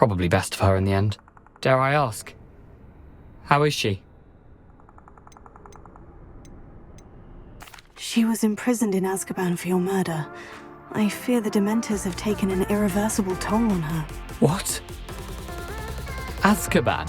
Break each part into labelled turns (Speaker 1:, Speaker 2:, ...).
Speaker 1: Probably best for her in the end. Dare I ask? How is she?
Speaker 2: She was imprisoned in Azkaban for your murder. I fear the Dementors have taken an irreversible toll on her.
Speaker 1: What? Azkaban?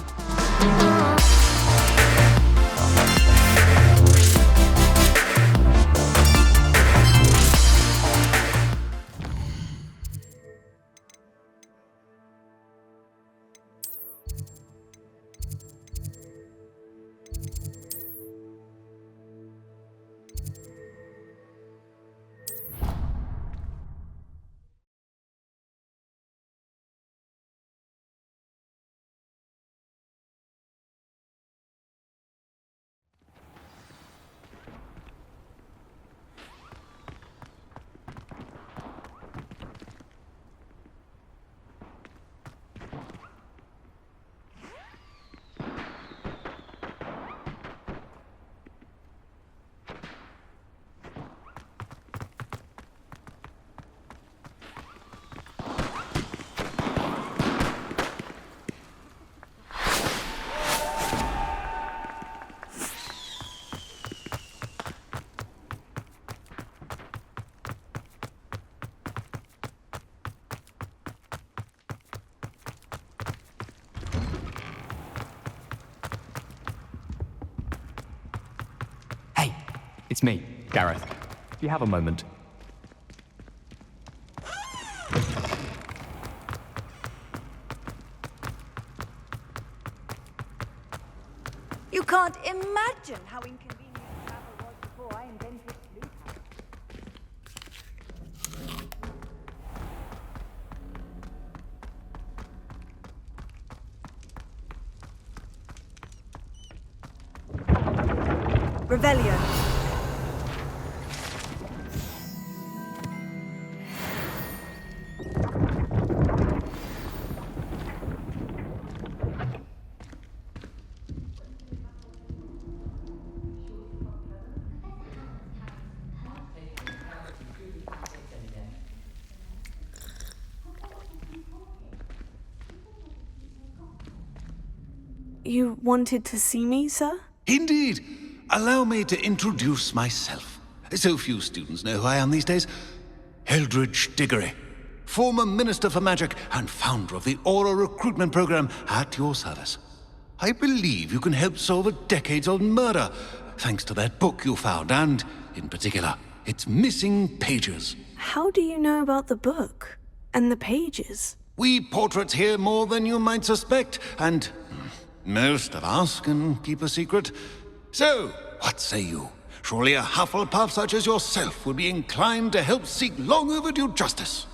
Speaker 3: It's me, Gareth. Do you have a moment?
Speaker 4: You can't imagine how inconvenient travel was before I invented Blue. Revelio.
Speaker 2: You wanted to see me, sir?
Speaker 5: Indeed. Allow me to introduce myself. So few students know who I am these days. Eldridge Diggory, former Minister for Magic and founder of the Aura Recruitment Program, at your service. I believe you can help solve a decades-old murder, thanks to that book you found, and, in particular, its missing pages.
Speaker 2: How do you know about the book? And the pages?
Speaker 5: We portraits hear more than you might suspect, and most of us can keep a secret. So, what say you? Surely a Hufflepuff such as yourself would be inclined to help seek long overdue justice.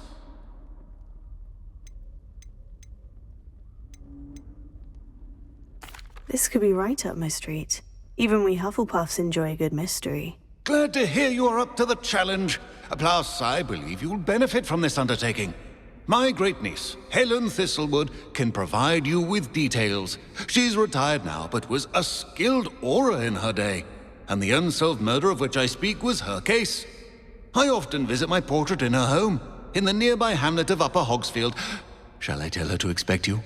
Speaker 2: This could be right up my street. Even we Hufflepuffs enjoy a good mystery.
Speaker 5: Glad to hear you are up to the challenge. Plus, I believe you'll benefit from this undertaking. My great-niece, Helen Thistlewood, can provide you with details. She's retired now, but was a skilled aura in her day. And the unsolved murder of which I speak was her case. I often visit my portrait in her home, in the nearby hamlet of Upper Hogsfield. Shall I tell her to expect you?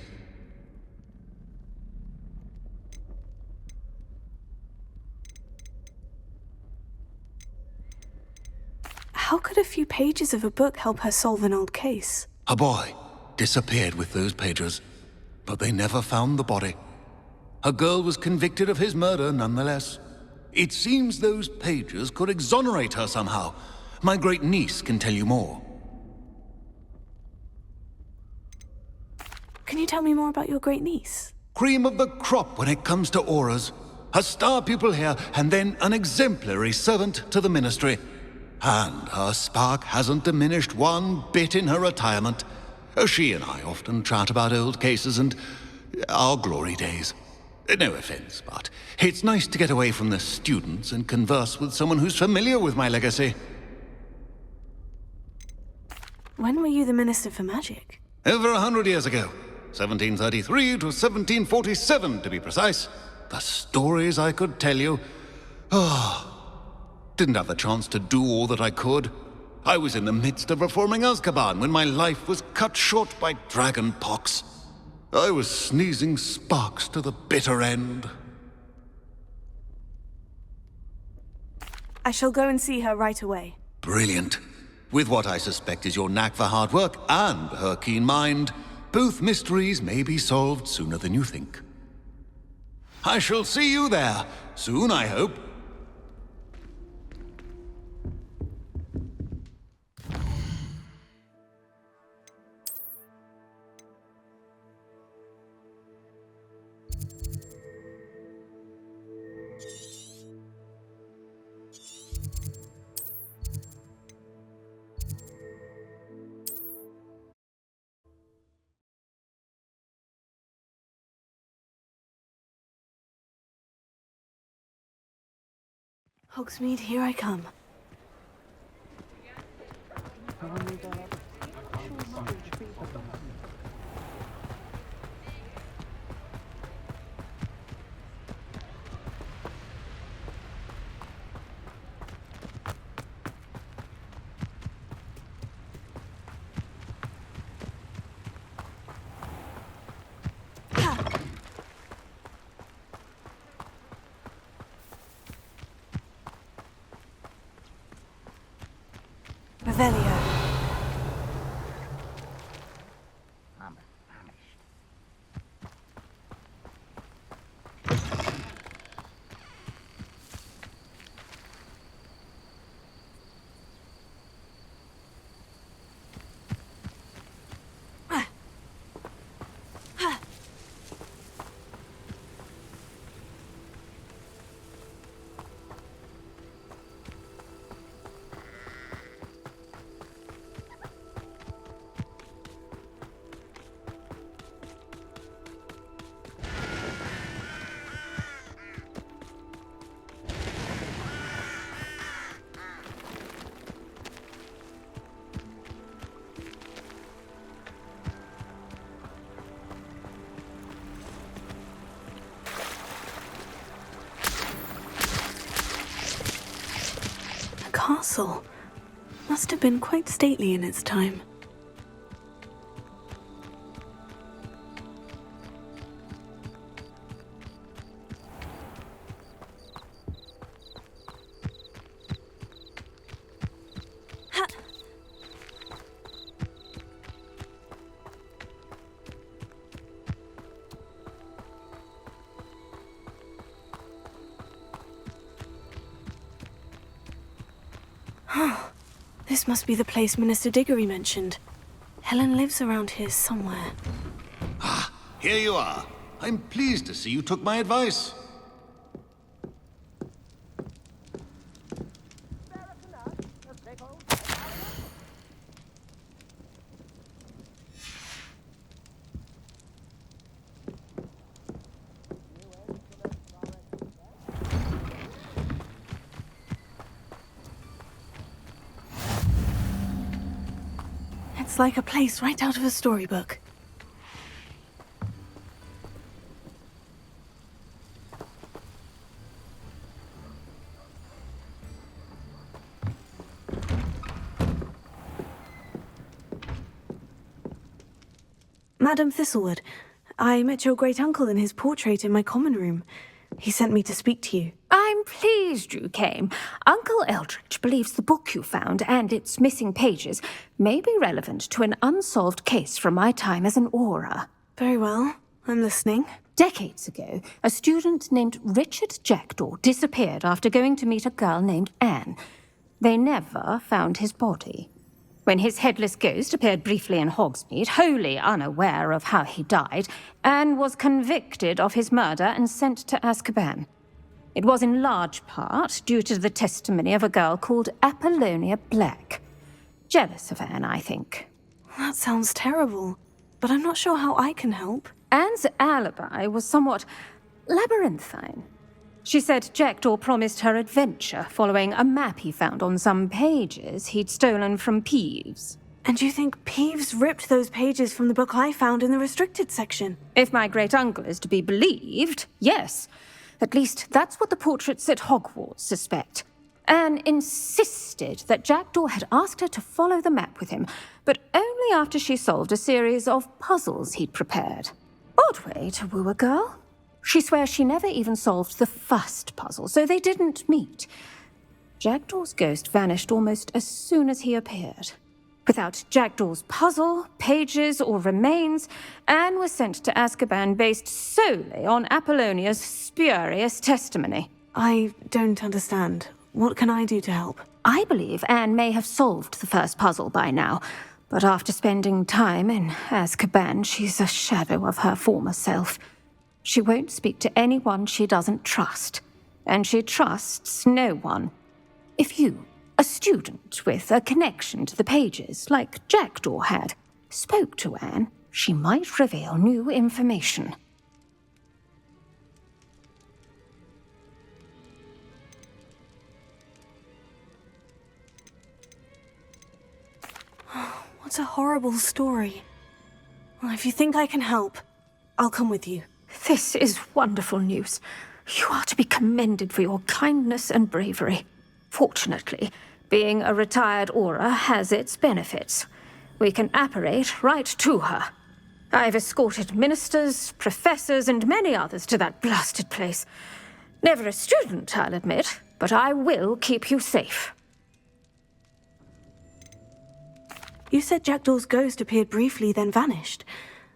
Speaker 2: How could a few pages of a book help her solve an old case?
Speaker 5: A boy disappeared with those pages, but they never found the body. A girl was convicted of his murder nonetheless. It seems those pages could exonerate her somehow. My great-niece can tell you more.
Speaker 2: Can you tell me more about your great-niece?
Speaker 5: Cream of the crop when it comes to auras. A star pupil here, and then an exemplary servant to the ministry. And her spark hasn't diminished one bit in her retirement. She and I often chat about old cases and our glory days. No offense, but it's nice to get away from the students and converse with someone who's familiar with my legacy.
Speaker 2: When were you the Minister for Magic?
Speaker 5: Over 100 years ago. 1733 to 1747, to be precise. The stories I could tell you. Didn't have the chance to do all that I could. I was in the midst of reforming Azkaban when my life was cut short by dragon pox. I was sneezing sparks to the bitter end.
Speaker 2: I shall go and see her right away.
Speaker 5: Brilliant. With what I suspect is your knack for hard work and her keen mind, both mysteries may be solved sooner than you think. I shall see you there, soon I hope.
Speaker 2: Hogsmeade, here I come. Revelio. Castle. Must have been quite stately in its time. This must be the place Minister Diggory mentioned. Helen lives around here somewhere.
Speaker 5: Ah, here you are. I'm pleased to see you took my advice.
Speaker 2: It's like a place right out of a storybook. Madam Thistlewood, I met your great-uncle in his portrait in my common room. He sent me to speak to you.
Speaker 6: I'm pleased you came. Uncle Eldridge believes the book you found and its missing pages may be relevant to an unsolved case from my time as an aura.
Speaker 2: Very well. I'm listening.
Speaker 6: Decades ago, a student named Richard Jackdaw disappeared after going to meet a girl named Anne. They never found his body. When his headless ghost appeared briefly in Hogsmeade, wholly unaware of how he died, Anne was convicted of his murder and sent to Azkaban. It was in large part due to the testimony of a girl called Apollonia Black. Jealous of Anne, I think.
Speaker 2: That sounds terrible, but I'm not sure how I can help.
Speaker 6: Anne's alibi was somewhat labyrinthine. She said Jackdaw promised her adventure following a map he found on some pages he'd stolen from Peeves.
Speaker 2: And you think Peeves ripped those pages from the book I found in the restricted section?
Speaker 6: If my great-uncle is to be believed, yes. At least that's what the portraits at Hogwarts suspect. Anne insisted that Jackdaw had asked her to follow the map with him, but only after she solved a series of puzzles he'd prepared. Odd way to woo a girl. She swears she never even solved the first puzzle, so they didn't meet. Jackdaw's ghost vanished almost as soon as he appeared. Without Jackdaw's puzzle, pages, or remains, Anne was sent to Azkaban based solely on Apollonia's spurious testimony.
Speaker 2: I don't understand. What can I do to help?
Speaker 6: I believe Anne may have solved the first puzzle by now, but after spending time in Azkaban, she's a shadow of her former self. She won't speak to anyone she doesn't trust, and she trusts no one. If you, a student with a connection to the pages, like Jackdaw had, spoke to Anne, she might reveal new information.
Speaker 2: What a horrible story. Well, if you think I can help, I'll come with you.
Speaker 6: This is wonderful news. You are to be commended for your kindness and bravery. Fortunately, being a retired Auror has its benefits. We can apparate right to her. I've escorted ministers, professors, and many others to that blasted place. Never a student, I'll admit, but I will keep you safe.
Speaker 2: You said Jackdaw's ghost appeared briefly, then vanished.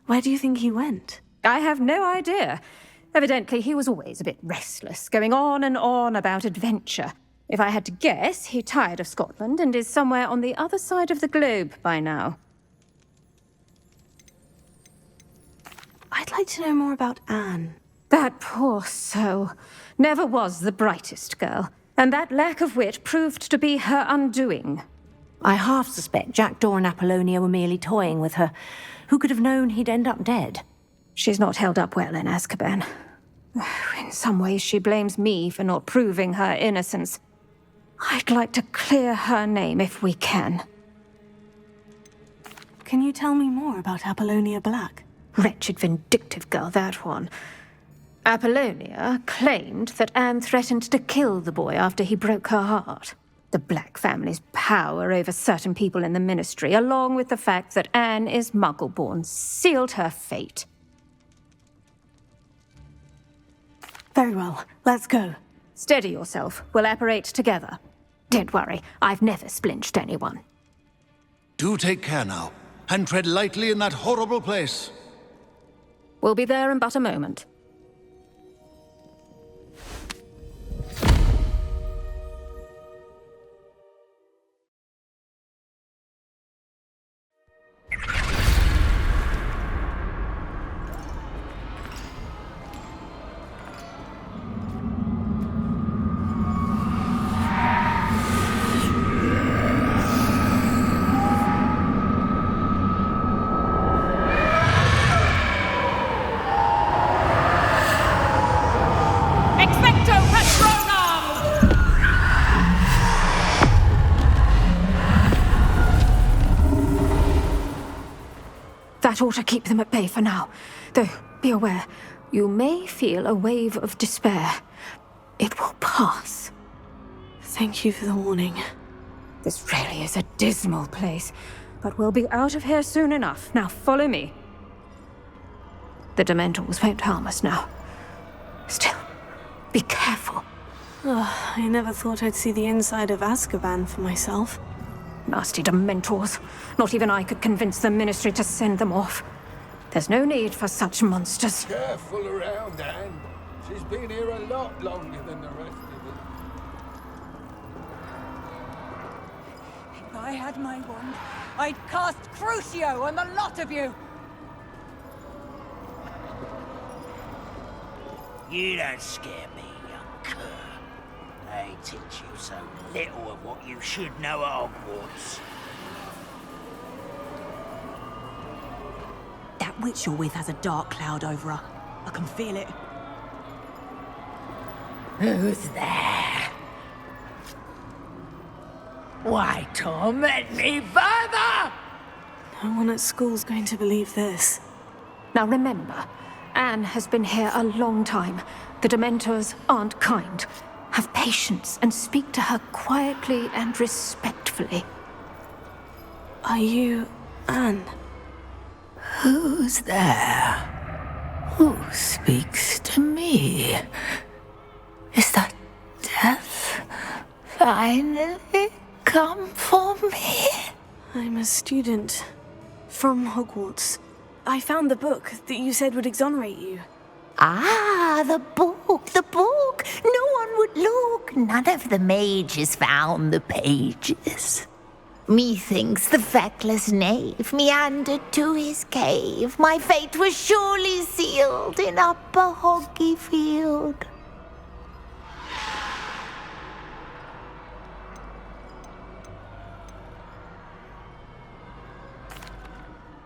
Speaker 2: Where do you think he went?
Speaker 6: I have no idea. Evidently, he was always a bit restless, going on and on about adventure. If I had to guess, he tired of Scotland and is somewhere on the other side of the globe by now.
Speaker 2: I'd like to know more about Anne.
Speaker 6: That poor soul. Never was the brightest girl, and that lack of wit proved to be her undoing.
Speaker 7: I half suspect Jackdaw and Apollonia were merely toying with her. Who could have known he'd end up dead?
Speaker 6: She's not held up well in Azkaban. In some ways, she blames me for not proving her innocence. I'd like to clear her name if we can.
Speaker 2: Can you tell me more about Apollonia Black?
Speaker 6: Wretched, vindictive girl, that one. Apollonia claimed that Anne threatened to kill the boy after he broke her heart. The Black family's power over certain people in the Ministry, along with the fact that Anne is Muggle-born, sealed her fate.
Speaker 2: Very well. Let's go.
Speaker 6: Steady yourself. We'll apparate together. Don't worry, I've never splinched anyone.
Speaker 5: Do take care now, and tread lightly in that horrible place.
Speaker 6: We'll be there in but a moment. That ought to keep them at bay for now. Though, be aware, you may feel a wave of despair. It will pass.
Speaker 2: Thank you for the warning.
Speaker 6: This really is a dismal place, but we'll be out of here soon enough. Now follow me. The Dementors won't harm us now. Still, be careful.
Speaker 2: Oh, I never thought I'd see the inside of Azkaban for myself.
Speaker 6: Nasty Dementors. Not even I could convince the Ministry to send them off. There's no need for such monsters.
Speaker 8: Careful around, Anne. She's been here a lot longer than the rest of us.
Speaker 4: If I had my wand, I'd cast Crucio on the lot of you!
Speaker 9: You don't scare me, young cur. They teach you so little of what you should know at Hogwarts.
Speaker 7: That witch you're with has a dark cloud over her. I can feel it.
Speaker 9: Who's there? Why torment me further?
Speaker 2: No one at school's going to believe this.
Speaker 6: Now remember, Anne has been here a long time. The Dementors aren't kind. Have patience and speak to her quietly and respectfully.
Speaker 2: Are you Anne?
Speaker 9: Who's there? Who speaks to me? Is that death finally come for me?
Speaker 2: I'm a student from Hogwarts. I found the book that you said would exonerate you.
Speaker 9: Ah, the book, the book. No one would look. None of the mages found the pages. Methinks the feckless knave meandered to his cave. My fate was surely sealed in Upper Hoggyfield.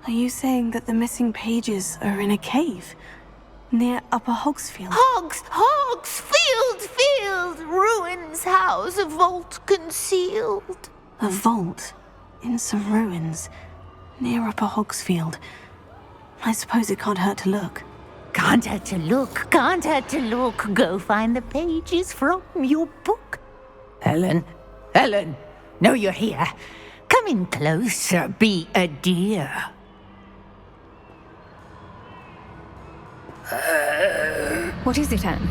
Speaker 2: Are you saying that the missing pages are in a cave near Upper Hogsfield?
Speaker 9: Field, ruins house, a vault concealed.
Speaker 2: A vault in some ruins near Upper Hogsfield. I suppose it can't hurt to look.
Speaker 9: Can't hurt to look, can't hurt to look. Go find the pages from your book. Helen, know you're here. Come in closer, be a dear.
Speaker 6: What is it, Anne?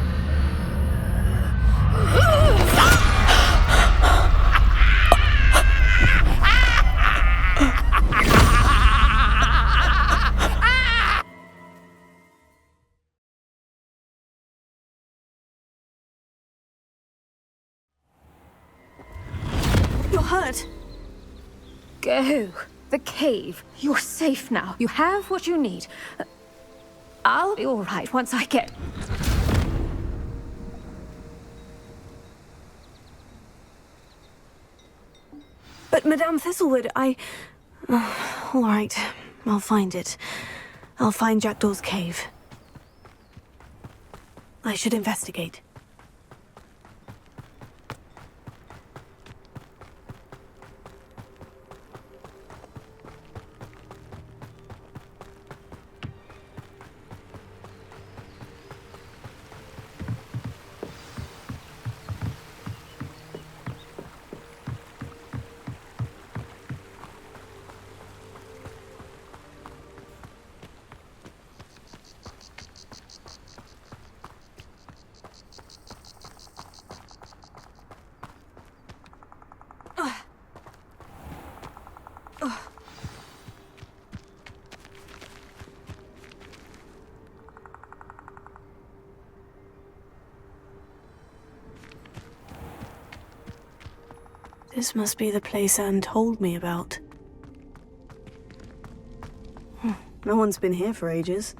Speaker 2: You're hurt.
Speaker 6: Go. The cave. You're safe now. You have what you need. I'll be all right once I get...
Speaker 2: But Madame Thistlewood, all right. I'll find it. I'll find Jackdaw's cave. I should investigate. This must be the place Anne told me about. No one's been here for ages.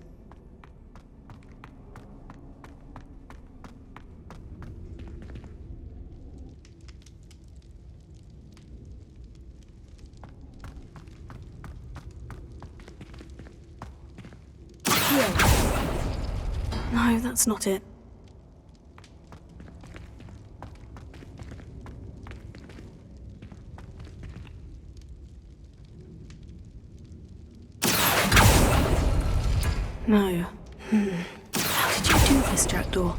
Speaker 2: No, that's not it. No. How did you do this, Jackdaw?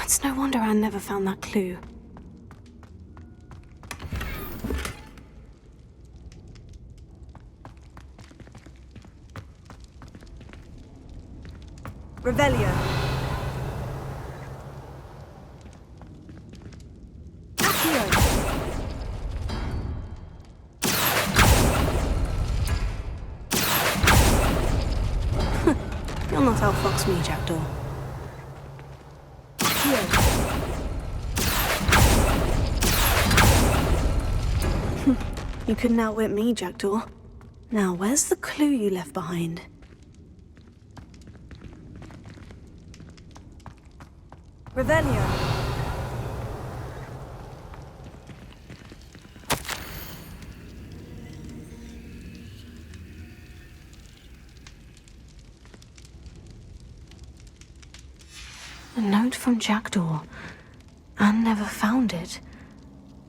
Speaker 2: It's no wonder Anne never found that clue. Revelio. You'll not outfox me, Jackdaw. You couldn't outwit me, Jackdaw. Now, where's the clue you left behind? Revelio. A note from Jackdaw. Anne never found it.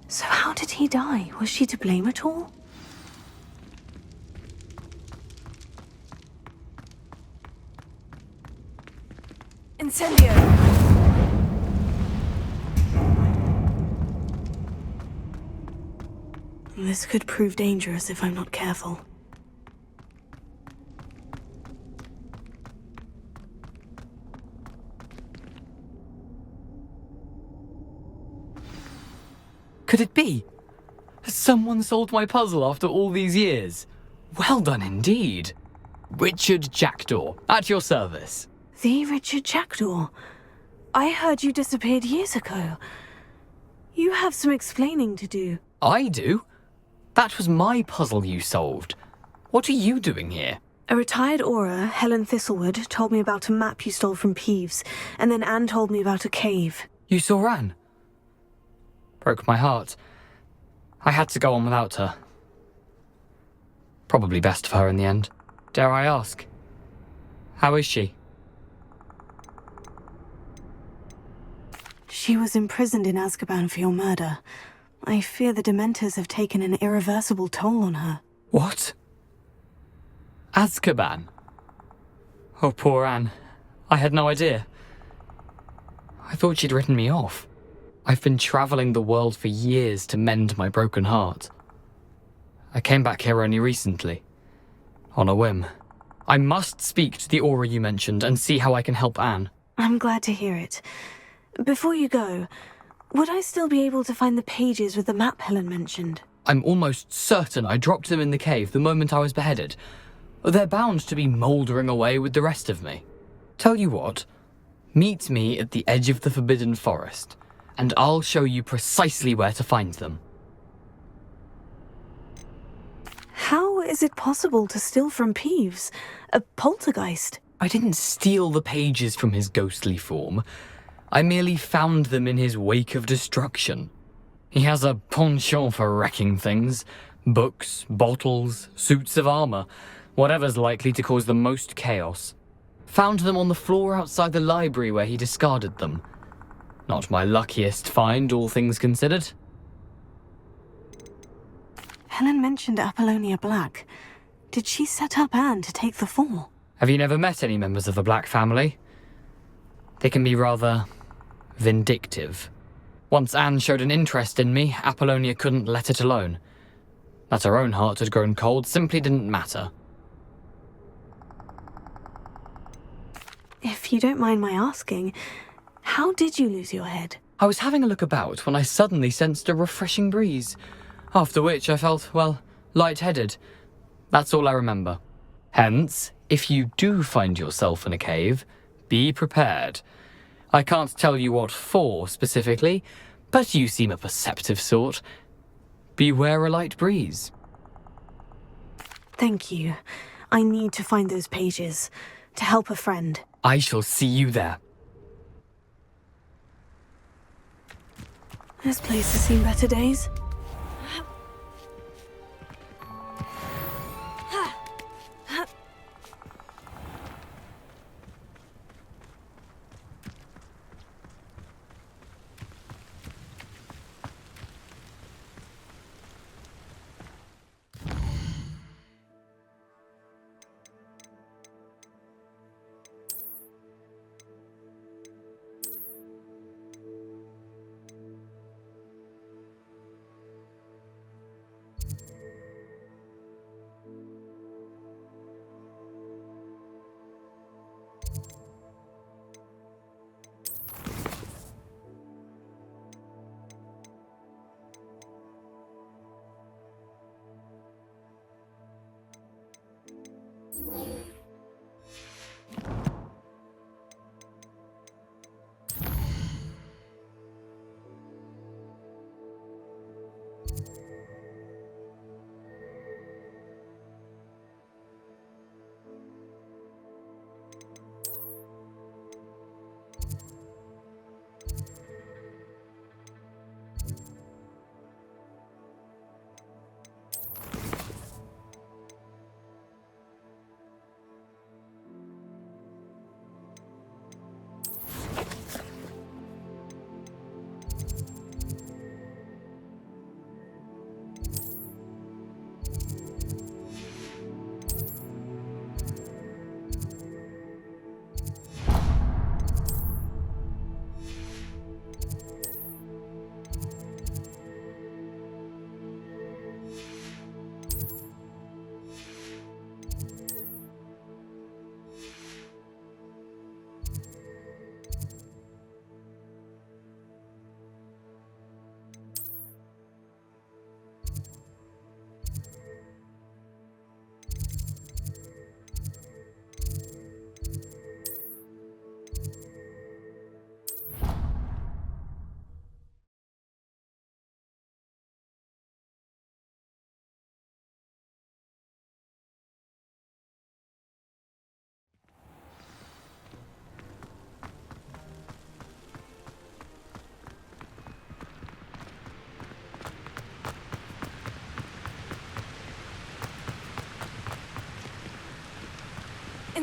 Speaker 2: So how did he die? Was she to blame at all? Incendio! This could prove dangerous if I'm not careful.
Speaker 1: Could it be? Has someone solved my puzzle after all these years? Well done indeed. Richard Jackdaw, at your service.
Speaker 2: The Richard Jackdaw. I heard you disappeared years ago. You have some explaining to do.
Speaker 1: I do? That was my puzzle you solved. What are you doing here?
Speaker 2: A retired Aura, Helen Thistlewood, told me about a map you stole from Peeves, and then Anne told me about a cave.
Speaker 1: You saw Anne? Broke my heart. I had to go on without her. Probably best for her in the end. Dare I ask? How is she?
Speaker 2: She was imprisoned in Azkaban for your murder. I fear the Dementors have taken an irreversible toll on her.
Speaker 1: What? Azkaban? Oh, poor Anne. I had no idea. I thought she'd written me off. I've been travelling the world for years to mend my broken heart. I came back here only recently. On a whim. I must speak to the Aura you mentioned and see how I can help Anne.
Speaker 2: I'm glad to hear it. Before you go, would I still be able to find the pages with the map Helen mentioned?
Speaker 1: I'm almost certain I dropped them in the cave the moment I was beheaded. They're bound to be mouldering away with the rest of me. Tell you what, meet me at the edge of the Forbidden Forest, and I'll show you precisely where to find them.
Speaker 2: How is it possible to steal from Peeves? A poltergeist?
Speaker 1: I didn't steal the pages from his ghostly form. I merely found them in his wake of destruction. He has a penchant for wrecking things. Books, bottles, suits of armor, whatever's likely to cause the most chaos. Found them on the floor outside the library where he discarded them. Not my luckiest find, all things considered.
Speaker 2: Helen mentioned Apollonia Black. Did she set up Anne to take the fall?
Speaker 1: Have you never met any members of the Black family? They can be rather vindictive. Once Anne showed an interest in me, Apollonia couldn't let it alone. That her own heart had grown cold simply didn't matter.
Speaker 2: If you don't mind my asking, how did you lose your head?
Speaker 1: I was having a look about when I suddenly sensed a refreshing breeze, after which I felt, well, lightheaded. That's all I remember. Hence, if you do find yourself in a cave, be prepared. I can't tell you what for specifically, but you seem a perceptive sort. Beware a light breeze.
Speaker 2: Thank you. I need to find those pages to help a friend.
Speaker 1: I shall see you there.
Speaker 2: This place has seen better days.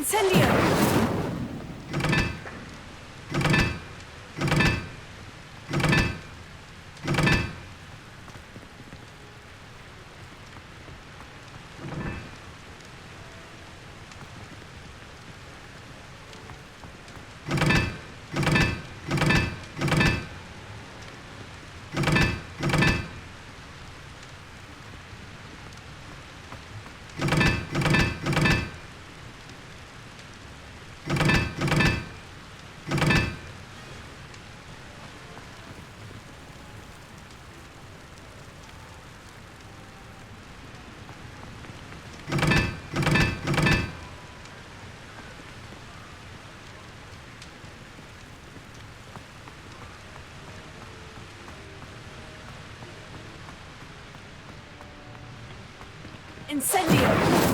Speaker 2: Incendio! Incendio!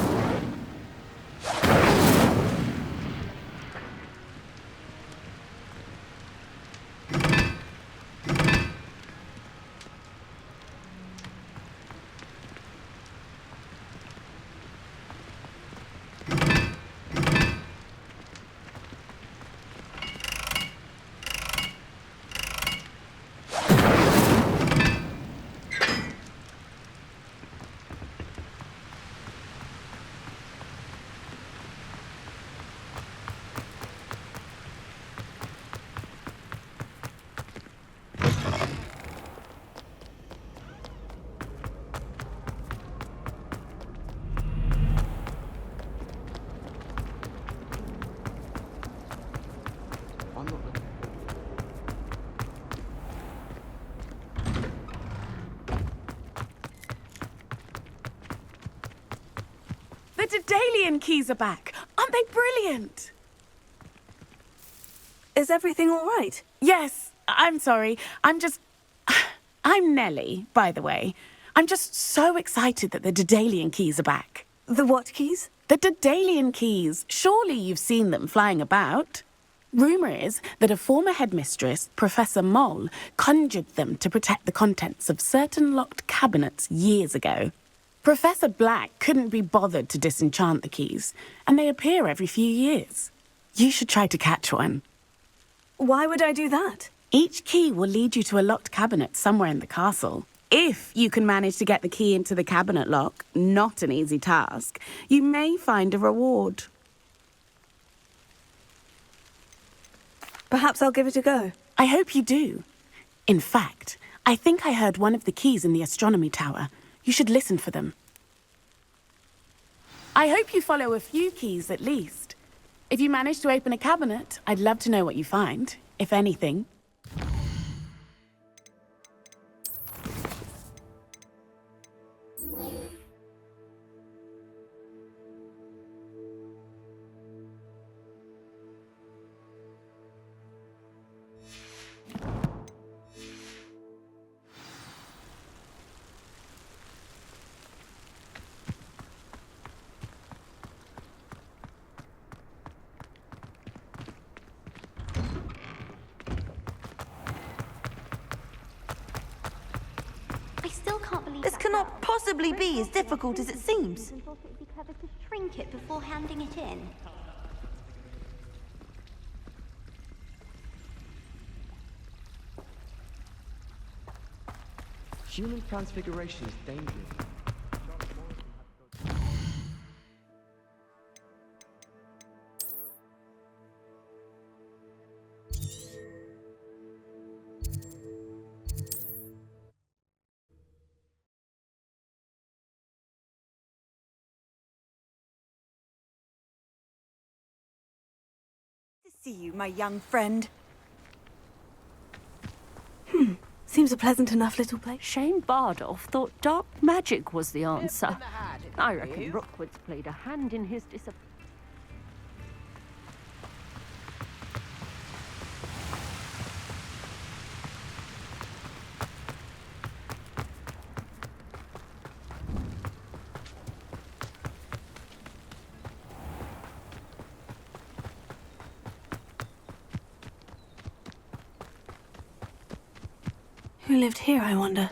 Speaker 10: The Daedalian keys are back. Aren't they brilliant?
Speaker 2: Is everything all right?
Speaker 10: Yes, I'm sorry. I'm Nellie, by the way. I'm just so excited that the Daedalian keys are back.
Speaker 2: The what keys?
Speaker 10: The Daedalian keys. Surely you've seen them flying about. Rumour is that a former headmistress, Professor Moll, conjured them to protect the contents of certain locked cabinets years ago. Professor Black couldn't be bothered to disenchant the keys, and they appear every few years. You should try to catch one.
Speaker 2: Why would I do that?
Speaker 10: Each key will lead you to a locked cabinet somewhere in the castle. If you can manage to get the key into the cabinet lock, not an easy task, you may find a reward.
Speaker 2: Perhaps I'll give it a go.
Speaker 10: I hope you do. In fact, I think I heard one of the keys in the astronomy tower. You should listen for them. I hope you follow a few keys at least. If you manage to open a cabinet, I'd love to know what you find, if anything.
Speaker 11: This cannot possibly be as difficult as it seems.
Speaker 12: Thought it would be clever to shrink it before handing it in.
Speaker 13: Human transfiguration is dangerous.
Speaker 4: See you, my young friend.
Speaker 2: Seems a pleasant enough little place.
Speaker 14: Shane Bardolph thought dark magic was the answer. I reckon Rookwood's played a hand in his disappearance.
Speaker 2: Who lived here, I wonder?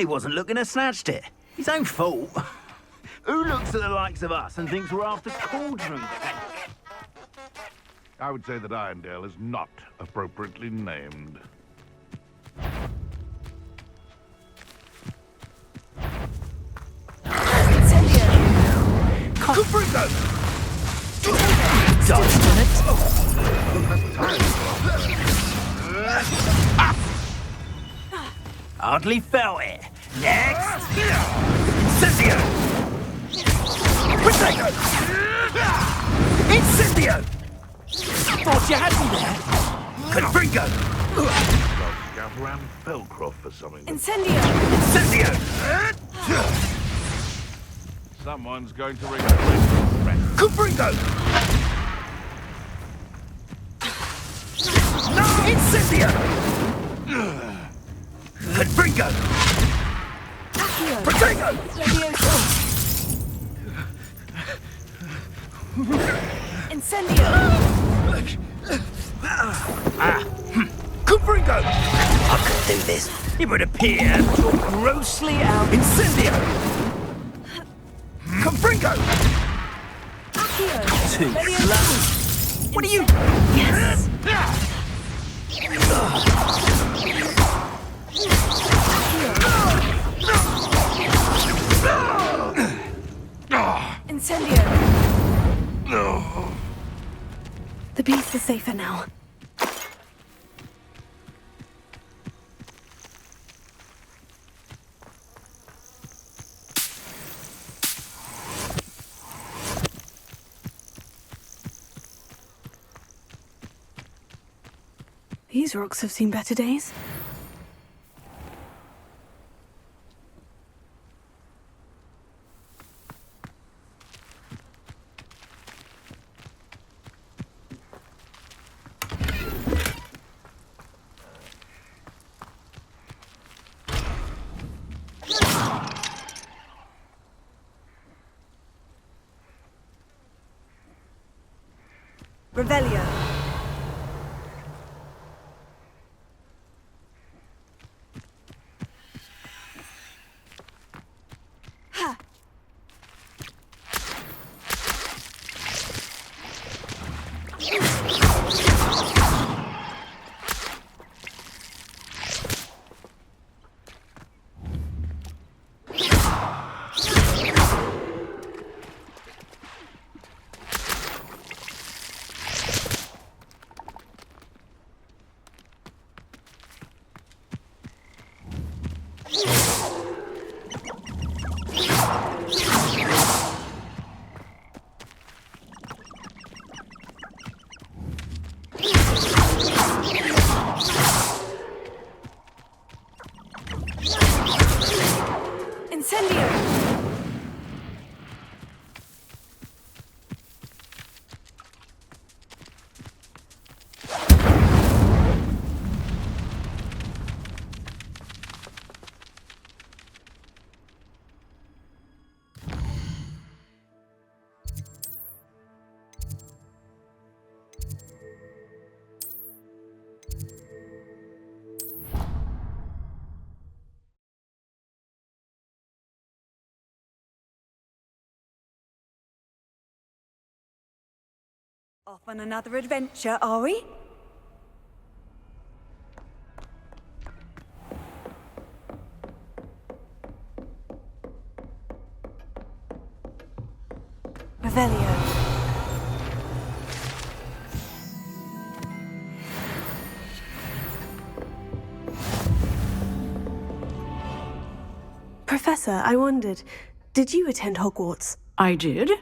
Speaker 15: When he wasn't looking, I snatched it. His own fault. Who looks at the likes of us and thinks we're after cauldron cake?
Speaker 16: I would say that Irondale is not appropriately named.
Speaker 15: Confringo! Hardly felt it. Next! Incendio! Protego! Incendio! Thought you had me there. Confringo!
Speaker 16: Scout around Felcroft for something.
Speaker 11: Incendio!
Speaker 15: Incendio!
Speaker 16: Someone's going to regret this.
Speaker 15: Confringo! Incendio! Confringo! Protego!
Speaker 11: Incendio!
Speaker 15: Confringo! I could do this. It would appear that you're grossly out. Incendio! Confringo! Too slow. What are you? Yes!
Speaker 11: Incendio!
Speaker 2: The beast is safer now. These rocks have seen better days.
Speaker 11: Revelio! Off on another adventure, are we? Revelio.
Speaker 2: Professor, I wondered, did you attend Hogwarts?
Speaker 17: I did.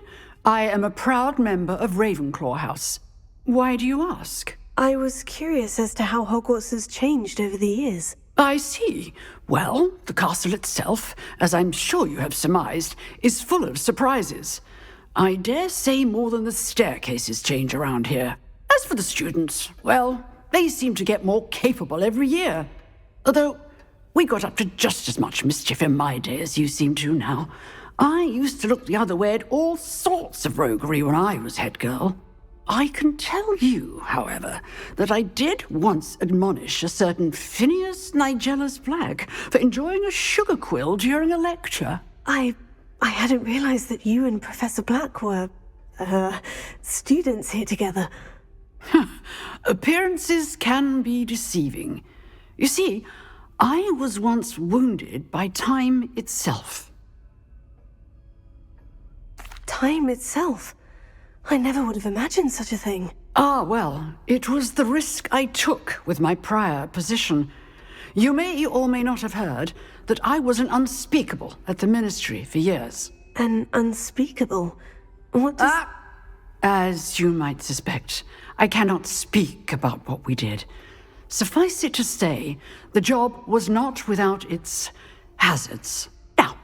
Speaker 17: I am a proud member of Ravenclaw House. Why do you ask?
Speaker 2: I was curious as to how Hogwarts has changed over the years.
Speaker 17: I see. Well, the castle itself, as I'm sure you have surmised, is full of surprises. I dare say more than the staircases change around here. As for the students, well, they seem to get more capable every year. Although, we got up to just as much mischief in my day as you seem to now. I used to look the other way at all sorts of roguery when I was head girl. I can tell you, however, that I did once admonish a certain Phineas Nigellus Black for enjoying a sugar quill during a lecture.
Speaker 2: I hadn't realized that you and Professor Black were, students here together.
Speaker 17: Appearances can be deceiving. You see, I was once wounded by time itself.
Speaker 2: Time itself? I never would have imagined such a thing.
Speaker 17: Ah, well, it was the risk I took with my prior position. You may or may not have heard that I was an unspeakable at the Ministry for years.
Speaker 2: An unspeakable? What does...
Speaker 17: As you might suspect, I cannot speak about what we did. Suffice it to say, the job was not without its hazards. Now,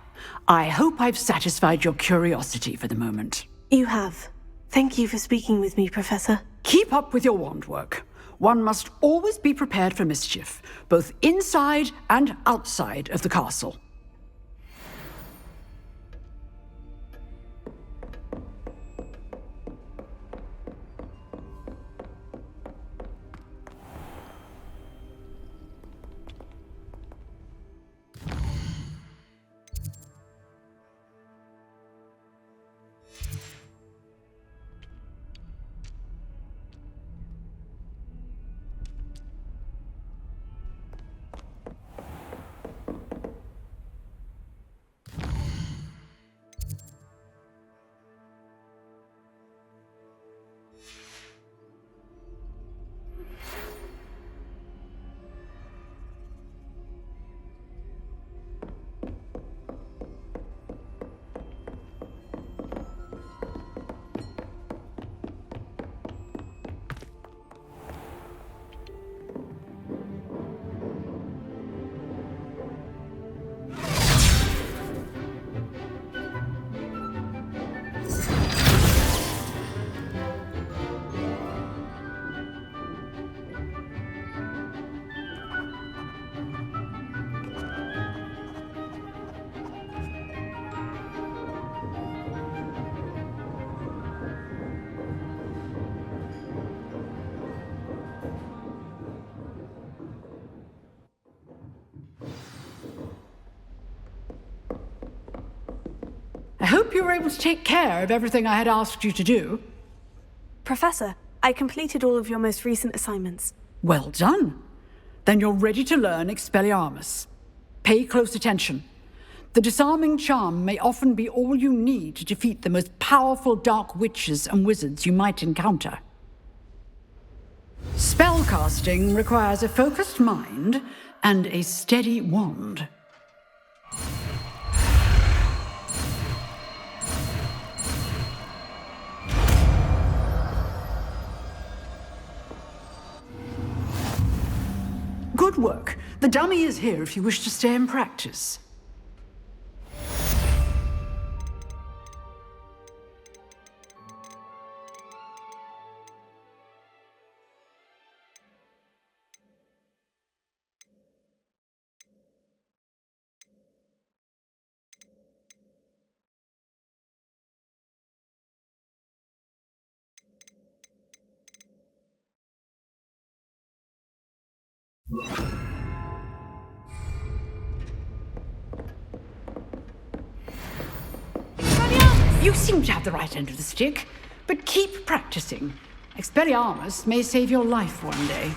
Speaker 17: I hope I've satisfied your curiosity for the moment.
Speaker 2: You have. Thank you for speaking with me, Professor.
Speaker 17: Keep up with your wand work. One must always be prepared for mischief, both inside and outside of the castle. I hope you were able to take care of everything I had asked you to do.
Speaker 2: Professor, I completed all of your most recent assignments.
Speaker 17: Well done. Then you're ready to learn Expelliarmus. Pay close attention. The disarming charm may often be all you need to defeat the most powerful dark witches and wizards you might encounter. Spellcasting requires a focused mind and a steady wand. Good work. The dummy is here if you wish to stay and practice. You seem to have the right end of the stick, but keep practicing. Expelliarmus may save your life one day.